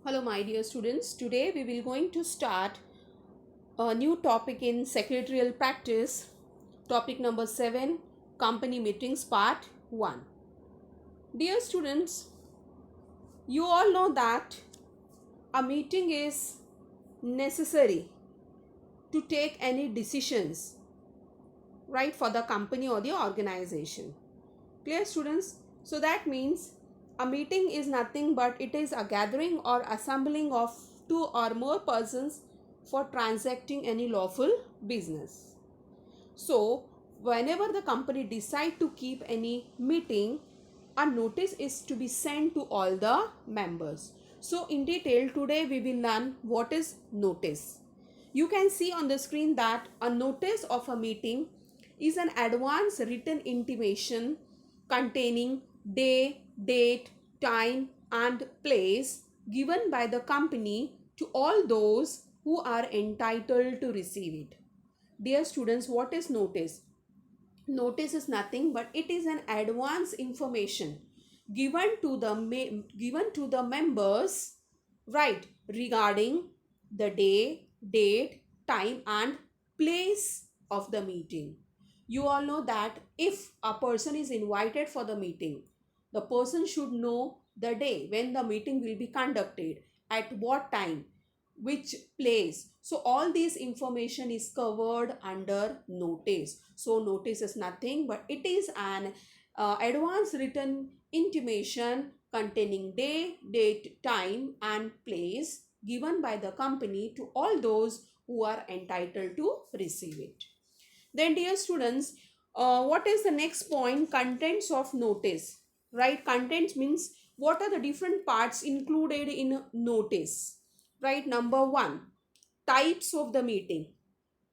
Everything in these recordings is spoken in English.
Hello my dear students, today we will going to start a new topic in secretarial practice, topic number 7, company meetings part 1. Dear students, you all know that a meeting is necessary to take any decisions, right, for the company or the organization. Clear students? So that means a meeting is nothing but it is a gathering or assembling of two or more persons for transacting any lawful business. So whenever the company decide to keep any meeting, a notice is to be sent to all the members. So in detail today we will learn what is notice. You can see on the screen that a notice of a meeting is an advance written intimation containing day, date, time and place given by the company to all those who are entitled to receive it. Dear students, what is notice? Notice is nothing but it is an advance information given to the members, right, regarding the day, date, time and place of the meeting. You all know that if a person is invited for the meeting, the person should know the day when the meeting will be conducted, at what time, which place. So all this information is covered under notice. So notice is nothing but it is an advance written intimation containing day, date, time and place given by the company to all those who are entitled to receive it. Then dear students, what is the next point? Contents of notice, right? Contents means what are the different parts included in notice, right? Number one, types of the meeting.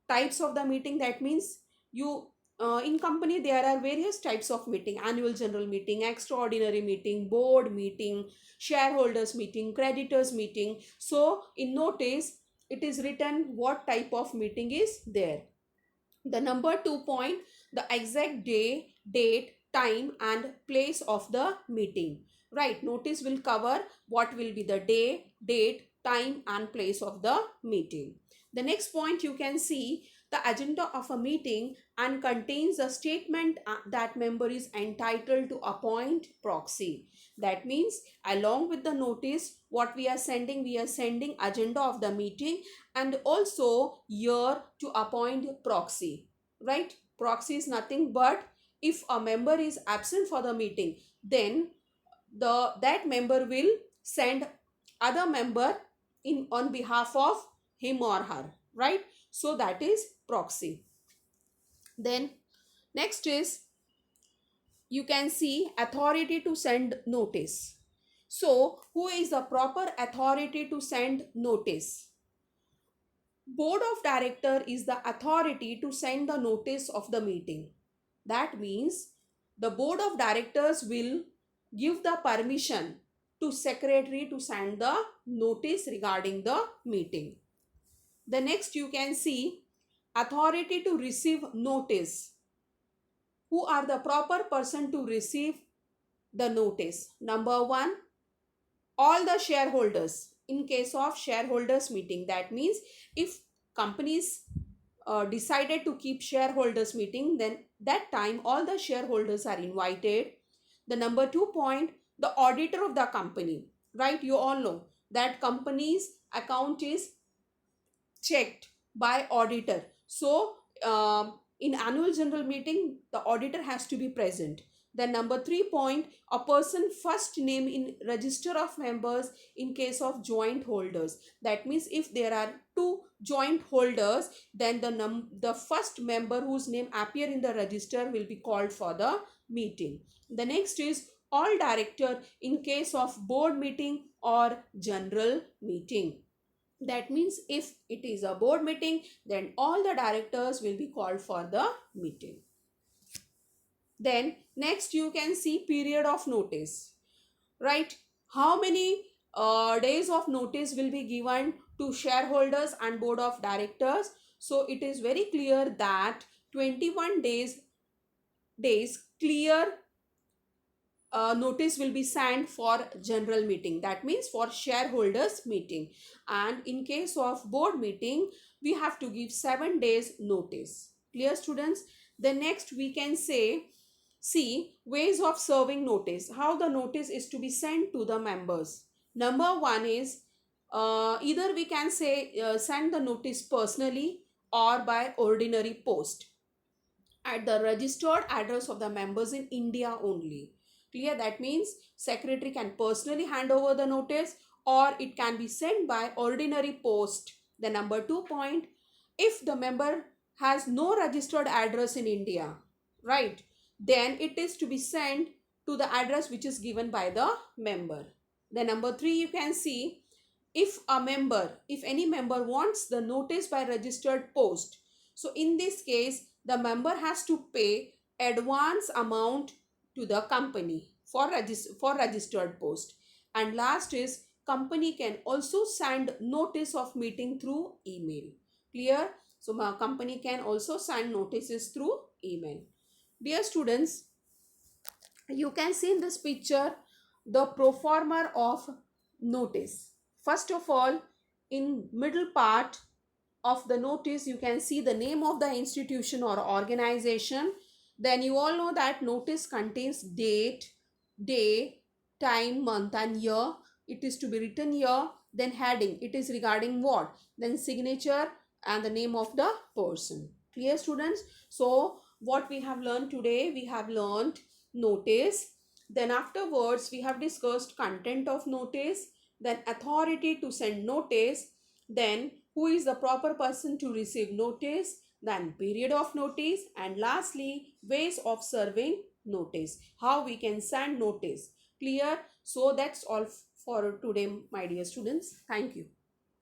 Types of the meeting, that means you in company there are various types of meeting: annual general meeting, extraordinary meeting, board meeting, shareholders meeting, creditors meeting. So in notice it is written what type of meeting is there. The number 2 point, the exact day, date, time and place of the meeting, right? Notice will cover what will be the day, date, time and place of the meeting. The next point, you can see the agenda of a meeting and contains a statement that member is entitled to appoint proxy. That means along with the notice what we are sending agenda of the meeting and also here to appoint proxy, right? Proxy is nothing but if a member is absent for the meeting, then that member will send other member in on behalf of him or her, right? So that is proxy. Then next is, you can see authority to send notice. So who is the proper authority to send notice? Board of director is the authority to send the notice of the meeting. That means the board of directors will give the permission to secretary to send the notice regarding the meeting. The next, you can see authority to receive notice. Who are the proper person to receive the notice? Number 1, all the shareholders. In case of shareholders meeting, that means if companies decided to keep shareholders meeting, then that time all the shareholders are invited. The number 2 point, the auditor of the company, right? You all know that company's account is checked by auditor. So in annual general meeting the auditor has to be present. Then number 3 point, a person first name in register of members in case of joint holders. That means if there are two joint holders, then the first member whose name appear in the register will be called for the meeting. The next is all director in case of board meeting or general meeting. That means if it is a board meeting, then all the directors will be called for the meeting. Then next, you can see period of notice, right? How many days of notice will be given to shareholders and board of directors? So it is very clear that 21 days clear notice will be sent for general meeting, that means for shareholders meeting. And in case of board meeting, we have to give 7 days notice. Clear, students? Then next we can see ways of serving notice, how the notice is to be sent to the members. Number one is, either we can send the notice personally or by ordinary post at the registered address of the members in India only. Clear? That means secretary can personally hand over the notice, or it can be sent by ordinary post. The number 2 point, if the member has no registered address in India, right, then it is to be sent to the address which is given by the member. The number 3, you can see, if any member wants the notice by registered post, so in this case the member has to pay advance amount to the company for registered post. And last is, company can also send notice of meeting through email. Clear? So company can also send notices through email. Dear students, you can see in this picture the proforma of notice. First of all, in middle part of the notice, you can see the name of the institution or organization. Then you all know that notice contains date, day, time, month and year. It is to be written here. Then heading, it is regarding what? Then signature and the name of the person. Clear, students? So what we have learned today, we have learned notice. Then afterwards we have discussed content of notice, then authority to send notice, then who is the proper person to receive notice, then period of notice, and lastly ways of serving notice, how we can send notice. Clear? So that's all for today, my dear students. Thank you.